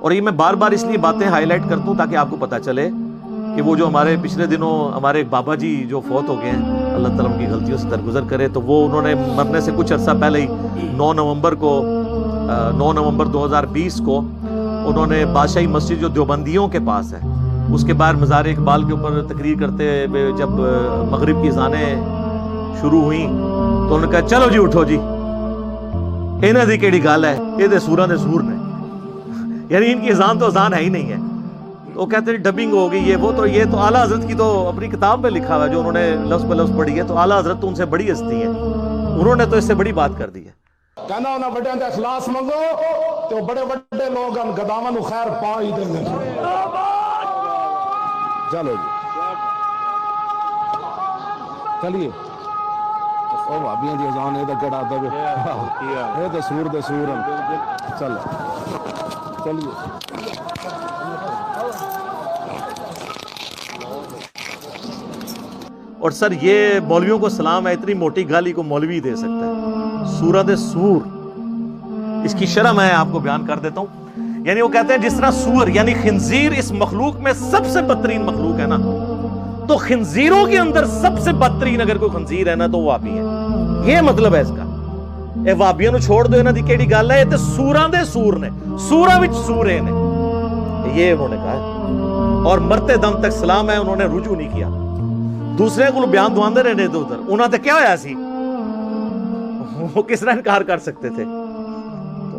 اور یہ میں بار بار اس لیے باتیں ہائی لائٹ کرتا ہوں تاکہ آپ کو پتہ چلے کہ وہ جو ہمارے پچھلے دنوں ہمارے ایک بابا جی جو فوت ہو گئے ہیں، اللہ تعالیٰ ان کی غلطیوں سے درگزر کرے، تو وہ انہوں نے مرنے سے کچھ عرصہ پہلے ہی 9 نومبر 2020 کو انہوں نے بادشاہی مسجد جو دیوبندیوں کے پاس ہے اس کے باہر مزار اقبال کے اوپر تقریر کرتے ہوئے جب مغرب کی اذانیں شروع ہوئیں تو انہوں نے کہا چلو جی اٹھو جی، انہاں دی کیڑی گل ہے، یہ تے سوراں دے سور نے، یعنی ان کی اذان تو اذان ہے ہی نہیں ہے۔ تو وہ کہتے ہیں ڈبنگ ہو گئی یہ تو اعلیٰ حضرت کی تو اپنی کتاب میں لکھا ہوا ہے جو انہوں نے لفظ بہ لفظ پڑھی ہے، تو اعلیٰ حضرت تو ان سے بڑی ہستی ہے، انہوں نے تو اس سے بڑی بات کر دی ہے۔ کہنا انہاں بڑیاں دا اخلاص منگو تو بڑے بڑے لوگ ہم گداواں نو خیر پا ہی دیں گے۔ چلو جی چلیے، او بھابیاں دی اذان اے تے کیڑا ادب ہے، اے تے سور دے سور ہیں۔ چلو چلیے، اور سر یہ مولویوں کو سلام ہے، اتنی موٹی گالی کو مولوی دے سکتا ہے، سورہ دے سور۔ اس کی شرح میں آپ کو بیان کر دیتا ہوں۔ یعنی وہ کہتے ہیں جس طرح سور یعنی خنزیر اس مخلوق میں سب سے بدترین مخلوق ہے نا، تو خنزیروں کے اندر سب سے بدترین اگر کوئی خنزیر ہے نا تو وہ وہابی ہے، یہ مطلب ہے اس کا۔ اے وہابیاں نو چھوڑ دو، انہاں دی کیڑی گل ہے، یہ تے سوراں دے سور نے، سوراں وچ سورے نے، یہ انہوں نے کہا ہے، اور مرتے دم تک سلام ہے، انہوں نے رجوع نہیں کیا۔ دوسرے کو بیان دواندے رہنے دو ادھر، انہاں تے کیا ہویا سی، وہ کس طرح انکار کر سکتے تھے؟ تو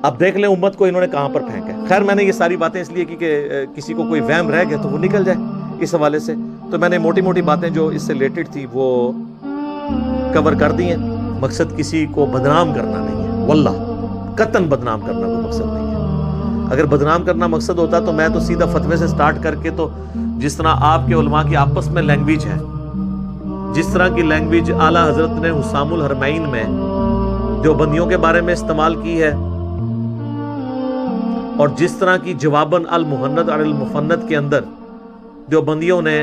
اب دیکھ لیں امت کو انہوں نے کہاں پر پھینکا ہے۔ خیر میں نے یہ ساری باتیں اس لیے کی کہ کسی کو کوئی وہم رہ گئے تو وہ نکل جائے اس حوالے سے، تو میں نے موٹی موٹی باتیں جو اس سے ریلیٹڈ تھی وہ کور کر دی ہیں۔ مقصد کسی کو بدنام کرنا نہیں ہے، واللہ قطعاً بدنام کرنا کوئی مقصد نہیں ہے۔ اگر بدنام کرنا مقصد ہوتا تو میں تو سیدھا فتوے سے سٹارٹ کر کے، تو جس طرح آپ کے علماء کی آپس میں لینگویج ہے، جس طرح کی لینگویج اعلیٰ حضرت نے حسام الحرمین میں دیوبندیوں کے بارے میں استعمال کی ہے، اور جس طرح کی جواباً المحند علی المفند کے اندر دیوبندیوں نے،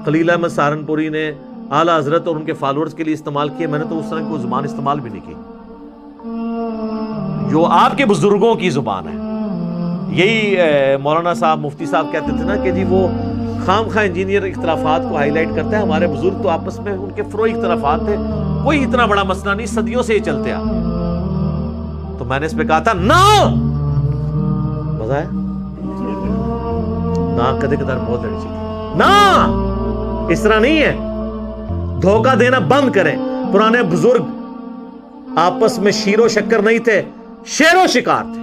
خلیل احمد سہارنپوری نے اعلیٰ حضرت اور ان کے فالورز کے لیے استعمال کیے، میں نے تو اس طرح کی کوئی زبان استعمال بھی نہیں کی جو آپ کے بزرگوں کی زبان ہے۔ یہی مولانا صاحب مفتی صاحب کہتے تھے نا کہ جی وہ خام خواہ انجینئر اختلافات کو ہائی لائٹ کرتا ہے، ہمارے بزرگ تو آپس میں ان کے فروئی اختلافات تھے، کوئی اتنا بڑا مسئلہ نہیں، صدیوں سے یہ چلتے آ۔ تو میں نے اس پہ کہا تھا نا، مزہ ہے نا، کدے کدار بہت لڑی چیز نا، اس طرح نہیں ہے، دھوکہ دینا بند کریں۔ پرانے بزرگ آپس میں شیر و شکر نہیں تھے، شیر و شکار تھے،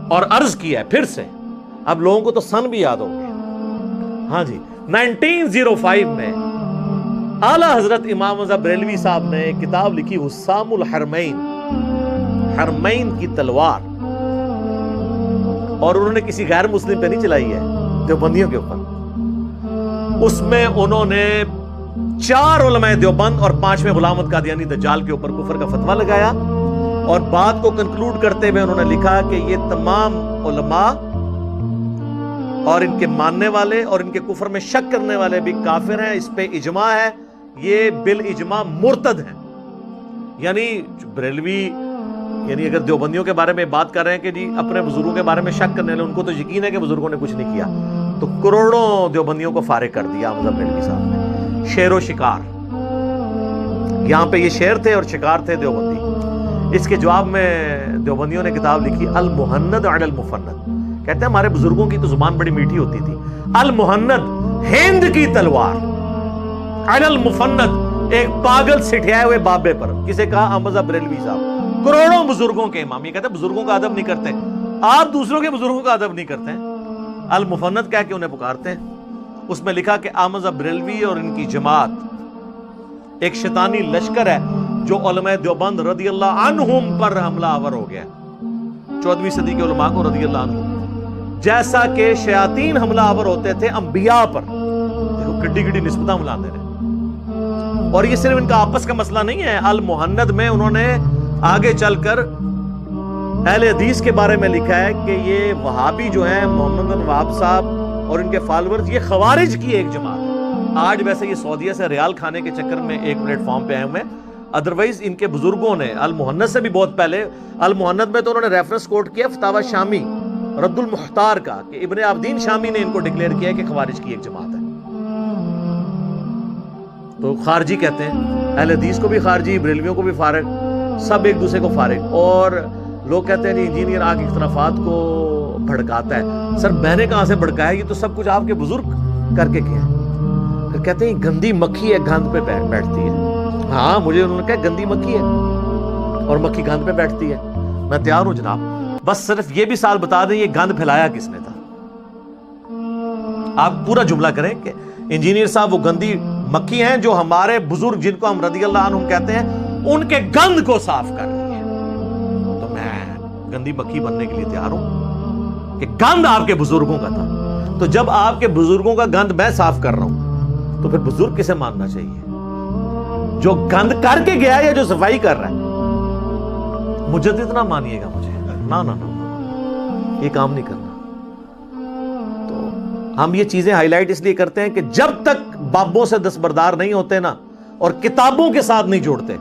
اور عرض کیا ہے پھر سے، اب لوگوں کو تو سن بھی یاد ہو گیا۔ ہاں جی، 1905 میں اعلیٰ حضرت امام رضا بریلوی صاحب نے ایک کتاب لکھی، حسام الحرمین، حرمین کی تلوار، اور انہوں نے کسی غیر مسلم پہ نہیں چلائی ہے، دیوبندیوں کے اوپر۔ اس میں انہوں نے 4 علماء دیوبند اور 5ویں غلام احمد قادیانی دجال کے اوپر کفر کا فتویٰ لگایا، اور بات کو کنکلوڈ کرتے ہوئے انہوں نے لکھا کہ یہ تمام علماء اور ان کے ماننے والے اور ان کے کفر میں شک کرنے والے بھی کافر ہیں، اس پہ اجماع ہے، یہ بالاجماع مرتد ہیں۔ یعنی بریلوی یعنی اگر دیوبندیوں کے بارے میں بات کر رہے ہیں کہ جی اپنے بزرگوں کے بارے میں شک کرنے والے، ان کو تو یقین ہے کہ بزرگوں نے کچھ نہیں کیا، تو کروڑوں دیوبندیوں کو فارغ کر دیا احمد بریلوی صاحب نے۔ شیر و شکار، یہاں پہ یہ شیر تھے اور شکار تھے دیوبندی۔ اس کے جواب میں دیوبندیوں نے کتاب لکھی المحند علی المفند، کہتے ہیں ہمارے بزرگوں کی تو زبان بڑی میٹھی ہوتی تھی، المحند ہند کی تلوار، علی المفند ایک پاگل سٹھیائے ہوئے بابے پر، کسے کہا؟ احمد بریلوی صاحب، کروڑوں بزرگوں کے امام۔ یہ کہتے ہیں بزرگوں کا ادب نہیں کرتے، آپ دوسروں کے بزرگوں کا ادب نہیں کرتے ہیں، المفند کہہ کے انہیں پکارتے ہیں۔ اس میں لکھا کہ احمد بریلوی اور ان کی جماعت ایک شیطانی لشکر ہے جو علماء دیوبند رضی اللہ عنہم پر حملہ آور ہو گیا، 14ویں صدی کے علماء کو رضی اللہ عنہم، جیسا کہ شیاطین حملہ آور ہوتے تھے انبیاء پر۔ دیکھو کڈی کڈی نسبتاں ملاتے رہے، اور یہ صرف ان کا آپس کا مسئلہ نہیں ہے۔ المحند میں انہوں نے آگے چل کر اہل حدیث کے بارے میں لکھا ہے کہ یہ وہابی جو ہیں محمد بن وہاب صاحب اور ان کے فالورز، یہ خوارج کی ایک جماعت ہے۔ آج ویسے یہ سعودیہ سے ریال کھانے کے چکر میں ایک پلیٹ فارم پہ آئے ہوئے ہیں، ادروائز ان کے بزرگوں نے المحند سے بھی بہت پہلے، المحند میں تو انہوں نے ریفرنس کوٹ کیا فتاوی شامی، رد المختار کا کہ ابن عابدین شامی نے ان کو ڈکلیئر کیا کہ خوارج کی ایک جماعت ہے. تو خارجی کہتے ہیں, اہل حدیث کو بھی خارجی, بریلویوں کو بھی فارغ, سب ایک دوسرے کو فارغ. اور لوگ کہتے ہیں انجینئر آگ اختلافات کو بھڑکاتا ہے. سر میں نے کہاں سے بھڑکایا, یہ تو سب کچھ آپ کے بزرگ کر کے کیا. پھر کہتے ہیں گندی مکھی ہے گند پہ بیٹھتی ہے. ہاں مجھے انہوں نے کہا گندی مکھی ہے اور مکھی گند پہ بیٹھتی ہے. میں تیار ہوں جناب, بس صرف یہ بھی سال بتا دیں یہ گند پھیلایا کس نے تھا. آپ پورا جملہ کریں کہ انجینئر صاحب وہ گندی مکھی ہیں جو ہمارے بزرگ جن کو ہم رضی اللہ عنہم کہتے ہیں ان کے گند کو صاف کر رہی ہے. تو میں گندی مکھی بننے کے لیے تیار ہوں کہ گند آپ کے بزرگوں کا تھا. تو جب آپ کے بزرگوں کا گند میں صاف کر رہا ہوں تو پھر بزرگ کسے ماننا چاہیے, جو گند کر کے گیا یا جو صفائی کر رہا ہے. مجدد نہ مانیے گا مجھے, نہ یہ کام نہیں کرنا. تو ہم یہ چیزیں ہائی لائٹ اس لیے کرتے ہیں کہ جب تک بابوں سے دستبردار نہیں ہوتے نا, اور کتابوں کے ساتھ نہیں جوڑتے,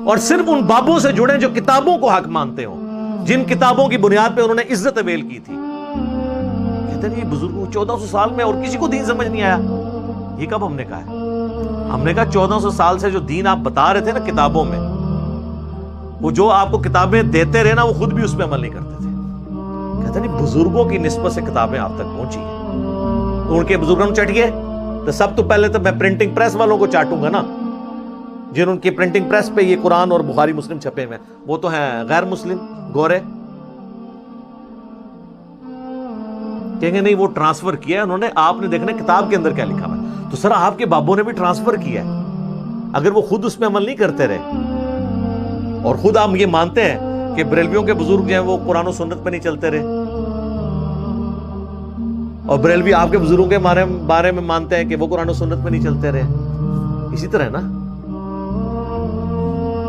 اور صرف ان بابوں سے جڑیں جو کتابوں کو حق مانتے ہوں, جن کتابوں کی بنیاد پہ انہوں نے عزت اویل کی تھی. کہتے ہیں یہ بزرگوں 1400 سال میں اور کسی کو دین سمجھ نہیں آیا. یہ کب ہم نے کہا ہے؟ ہم نے کہا 1400 سال سے جو دین آپ بتا رہے تھے نا کتابوں میں, وہ جو آپ کو کتابیں دیتے رہے نا, وہ خود بھی اس پہ عمل نہیں کرتے تھے. کہتے ہیں بزرگوں کی نسبت سے کتابیں آپ تک پہنچی ہیں, تو ان کے بزرگوں نے چٹ گئے. تو سب تو پہلے تو میں پرنٹنگ پریس والوں کو چاٹوں گا نا, جن کی پرنٹنگ پریس پہ یہ قرآن اور بخاری مسلم چھپے ہوئے. وہ تو ہیں غیر مسلم گورے, کہیں گے نہیں وہ ٹرانسفر کیا ہے انہوں نے, آپ نے دیکھنا کتاب کے اندر کیا لکھا ہوا ہے. تو سر آپ کے بابوں نے بھی ٹرانسفر کیا ہے, اگر وہ خود اس میں عمل نہیں کرتے رہے, اور خود آپ یہ مانتے ہیں کہ بریلویوں کے بزرگ جو ہیں وہ قرآن و سنت پہ نہیں چلتے رہے, اور بریلوی آپ کے بزرگوں کے بارے میں مانتے ہیں کہ وہ قرآن و سنت پہ نہیں چلتے رہے, اسی طرح نا.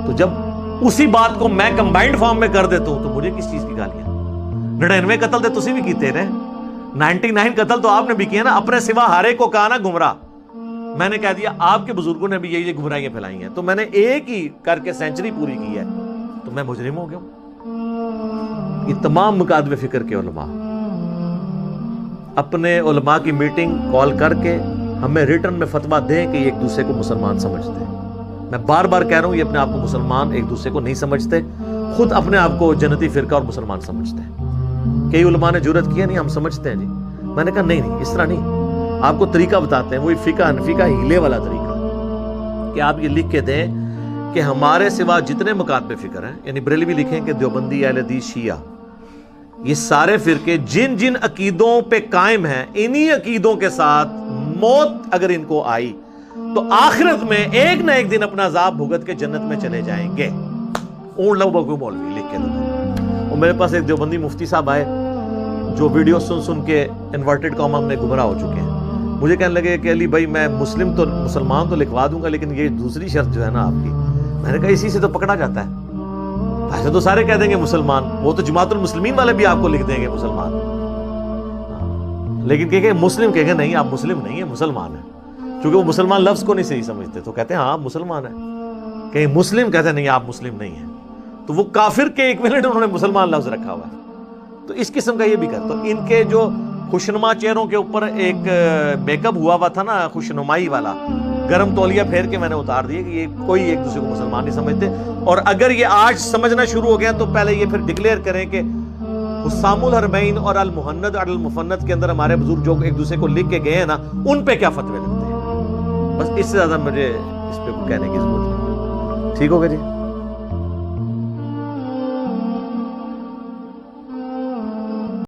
تو جب اسی بات کو میں کمبائنڈ فارم میں کر دیتا ہوں تو مجھے کس چیز کی گالیاں. 99 قتل تو تسی بھی کیتے رہے, 99 قتل تو آپ نے بھی کیا نا, اپنے سوا ہر ایک کو کہا نا گمراہ. میں نے کہہ دیا آپ کے بزرگوں نے بھی یہ گمراہیاں پھیلائی ہیں, تو میں نے ایک ہی کر کے سینچری پوری کی ہے, تو میں مجرم ہو گیا ہوں. یہ تمام مکاتب فکر کے علماء اپنے علماء کی میٹنگ کال کر کے ہمیں ریٹرن میں فتویٰ دیں کہ یہ ایک دوسرے کو مسلمان سمجھتے ہیں. میں بار بار کہہ رہا ہوں یہ اپنے آپ کو مسلمان ایک دوسرے کو نہیں سمجھتے, خود اپنے آپ کو جنتی فرقہ اور مسلمان سمجھتے ہیں. کئی علماء نے جرأت کیا نہیں ہم سمجھتے ہیں جی. میں نے کہا نہیں اس طرح نہیں, آپ کو طریقہ بتاتے ہیں, وہی فقہ حنفی کا ہیلے والا طریقہ, کہ آپ یہ لکھ کے دیں کہ ہمارے سوا جتنے مکاتب فکر ہیں, یعنی بریلوی لکھیں کہ دیوبندی, اہل حدیث, شیعہ, یہ سارے فرقے جن جن عقیدوں پہ قائم ہیں, انہی عقیدوں کے ساتھ موت اگر ان کو آئی تو آخرت میں ایک نہ ایک دن اپنا عذاب بھگت کے جنت میں چلے جائیں گے. اون لو بگو مولوی لکھ کے دیں. اور میرے پاس ایک دیوبندی مفتی صاحب آئے جو ویڈیو سن کے انورٹڈ قوم ہم نے گمراہ ہو چکے ہیں. مجھے کہنے لگے کہ علی بھائی میں مسلمان تو لکھوا دوں گا, لیکن یہ دوسری شرط جو ہے نا آپ کی. میں نے کہا اسی سے تو پکڑا جاتا ہے, ایسے تو سارے کہہ دیں گے مسلمان, وہ تو جماعت المسلمین والے بھی آپ کو لکھ دیں گے مسلمان, لیکن کہ مسلم کہیں گے نہیں آپ مسلم نہیں ہیں مسلمان ہیں, کیونکہ وہ مسلمان لفظ کو نہیں صحیح سمجھتے, تو کہتے ہیں ہاں آپ مسلمان ہیں. کہیں مسلم کہتے ہیں نہیں آپ مسلم نہیں ہیں, تو وہ کافر کے ایکویلنٹ انہوں نے مسلمان لفظ رکھا ہوا ہے. تو اس قسم کا یہ بھی کرتا. تو ان کے جو خوشنما چہروں کے اوپر ایک میک اپ ہوا تھا نا خوشنمائی والا, گرم تولیہ پھیر کے میں نے اتار دیا کہ یہ کوئی ایک دوسرے کو مسلمان نہیں سمجھتے. اور اگر یہ آج سمجھنا شروع ہو گیا تو پہلے یہ پھر ڈکلیئر کریں کہ حسام الحرمین اور المحند اور المفند کے اندر ہمارے بزرگ جو ایک دوسرے کو لکھ کے گئے ہیں نا, ان پہ کیا فتوے لگتے ہیں. بس اس سے زیادہ مجھے اس پہ کہنے کی ضرورت نہیں. ٹھیک ہوگا جی.